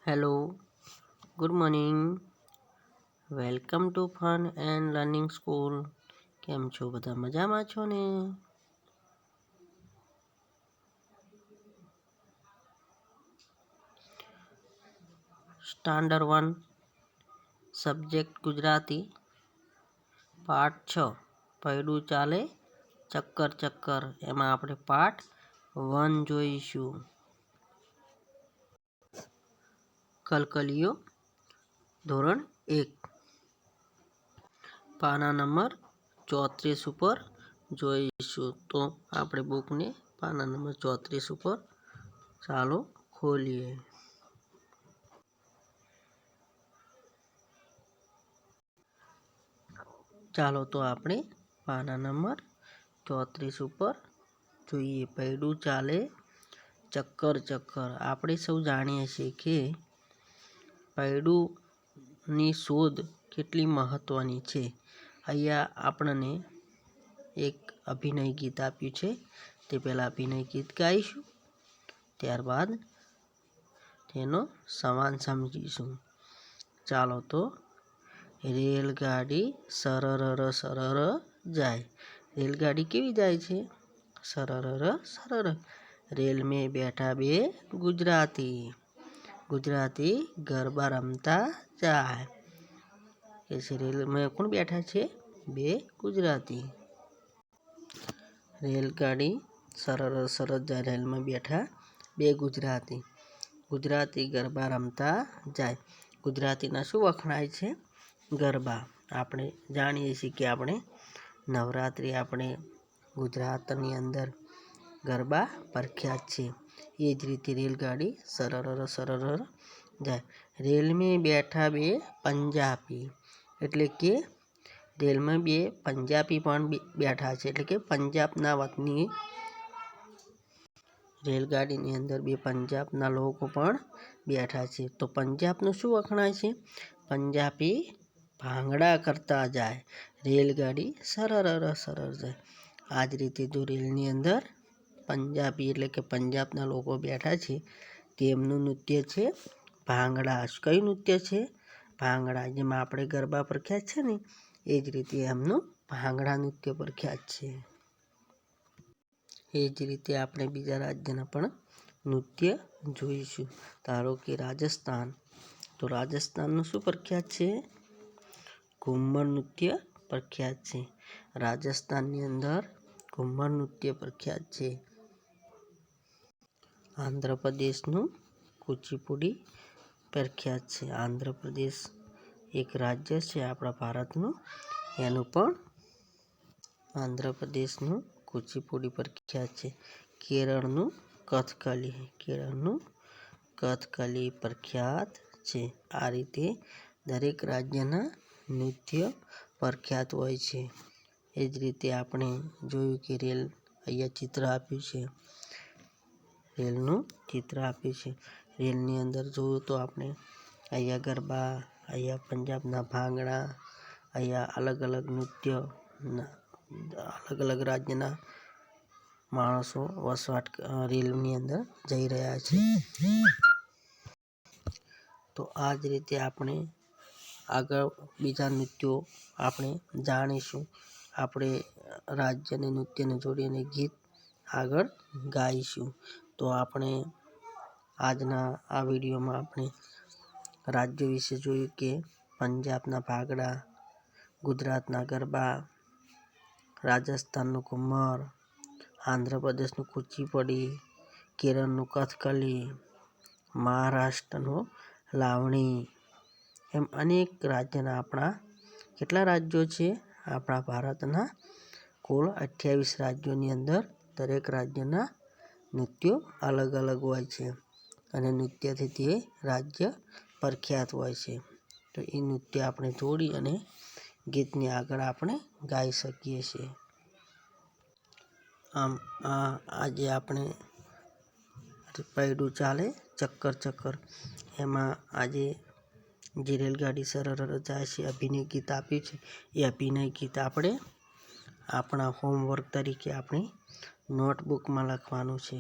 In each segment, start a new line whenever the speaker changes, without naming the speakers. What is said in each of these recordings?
Hello, good morning. Welcome to fun and learning school. કેમ છો બધા? મજામાં છો ને? સ્ટાન્ડર્ડ 1 સબ્જેક્ટ ગુજરાતી પાઠ 6 પૈડું ચાલે ચક્કર ચક્કર. એમાં આપણે પાઠ 1 જોઈશું. કલકલિયો ધોરણ 1 પાના નંબર 34 ઉપર જોઈશું. તો આપણે બુકને પાના નંબર 34 ઉપર ચાલો ખોલીએ. ચાલો તો આપણે પાના નંબર 34 ઉપર જોઈએ. પૈડું ચાલે ચક્કર ચક્કર. આપણે સૌ જાણીએ છીએ કે પૈડુંની શોધ કેટલી મહત્ત્વની છે. અહીંયા આપણને એક અભિનય ગીત આપ્યું છે. તે પહેલાં અભિનય ગીત ગાઈશું, ત્યારબાદ તેનો સમાન સમજીશું. ચાલો તો રેલગાડી સરર સરર જાય. રેલગાડી કેવી જાય છે? સરર સરર. રેલ મેં બેઠા બે ગુજરાતી. ગુજરાતી ગરબા રમતા જાય. કે છે રેલમાં કોણ બેઠા છે? બે ગુજરાતી. રેલગાડી સરર સરર જાય. રેલમાં બેઠા બે ગુજરાતી. ગુજરાતી ગરબા રમતા જાય. ગુજરાતીના શું વખણાય છે? ગરબા. આપણે જાણીએ છીએ કે આપણે નવરાત્રિ આપણે ગુજરાતની અંદર ગરબા પ્રખ્યાત છે. એ જ રીતે રેલગાડી સરર સરર જાય. રેલ મેં બેઠા બે પંજાબી. એટલે કે રેલમાં બે પંજાબી પણ બેઠા છે. એટલે કે પંજાબના વતની રેલગાડીની અંદર બે પંજાબના લોકો પણ બેઠા છે. તો પંજાબનું શું વખણાય છે? પંજાબી ભાંગડા કરતા જાય. રેલગાડી સરર સરર જાય. આ જ રીતે જો રેલની અંદર પંજાબી એટલે કે પંજાબના લોકો બેઠા છે, તેમનું નૃત્ય છે ભાંગડા. કયું નૃત્ય છે? ભાંગડા. જેમાં આપણે ગરબા પ્રખ્યાત છે ને, એ જ રીતે એમનું ભાંગડા નૃત્ય પ્રખ્યાત છે. એ જ રીતે આપણે બીજા રાજ્યના પણ નૃત્ય જોઈશું. ધારો કે રાજસ્થાન. તો રાજસ્થાનનું શું પ્રખ્યાત છે? ઘુમ્મર નૃત્ય પ્રખ્યાત છે. રાજસ્થાનની અંદર ઘુમ્મર નૃત્ય પ્રખ્યાત છે. આંધ્રપ્રદેશનું કુચીપુડી પ્રખ્યાત છે. આંધ્રપ્રદેશ એક રાજ્ય છે આપણા ભારતનું. એનું પણ આંધ્રપ્રદેશનું કુચીપુડી પ્રખ્યાત છે. કેરળનું કથકલી. કેરળનું કથકલી પ્રખ્યાત છે. આ રીતે દરેક રાજ્યના નૃત્ય પ્રખ્યાત હોય છે. એ જ રીતે આપણે જોયું કે રેલ અહીંયા ચિત્ર આપ્યું છે. રેલનું ચિત્ર આપ્યું છે. રેલની અંદર જોયું તો આપણે અહીંયા ગરબા, અહીંયા પંજાબના ભાંગડા, અહીંયા અલગ અલગ નૃત્ય, અલગ અલગ રાજ્યના માણસો વસવાટ રેલની અંદર જઈ રહ્યા છે. તો આ જ રીતે આપણે આગળ બીજા નૃત્યો આપણે જાણીશું. આપણે રાજ્યને નૃત્યને જોડીને ગીત આગળ ગાઈશું. તો આપણે આજના આ વિડીયોમાં આપણે રાજ્યો વિશે જોયું કે પંજાબના ભાંગડા, ગુજરાતના ગરબા, રાજસ્થાનનું ઘુમ્મર, આંધ્રપ્રદેશનું કુચીપુડી, કેરળનું કથકલી, મહારાષ્ટ્રનું લાવણી. એમ અનેક રાજ્યના આપણા કેટલા રાજ્યો છે? આપણા ભારતના કુલ 28 રાજ્યોની અંદર દરેક રાજ્યના નૃત્યો અલગ અલગ હોય છે. અને નૃત્યથી તે રાજ્ય પ્રખ્યાત હોય છે. તો એ નૃત્ય આપણે જોડી અને ગીતની આગળ આપણે ગાઈ શકીએ છીએ. આમ આજે આપણે પૈડું ચાલે ચક્કર ચક્કર એમાં આજે જે રેલગાડી સરર જાય છે અભિનય ગીત આપ્યું છે. એ અભિનય ગીત આપણે આપણા હોમવર્ક તરીકે આપણી નોટબુકમાં લખવાનું છે.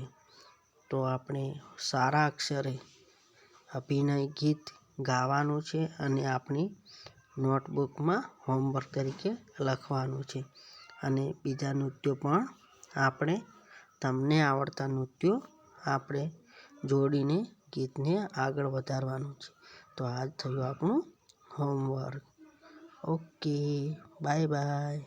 તો આપણે સારા અક્ષરે અભિનય ગીત ગાવાનું છે અને આપણી નોટબુકમાં હોમવર્ક તરીકે લખવાનું છે. અને બીજા નૃત્યો પણ આપણે તમને આવડતા નૃત્યો આપણે જોડીને ગીતને આગળ વધારવાનું છે. તો આ થયું આપણું હોમવર્ક. Okay, bye bye.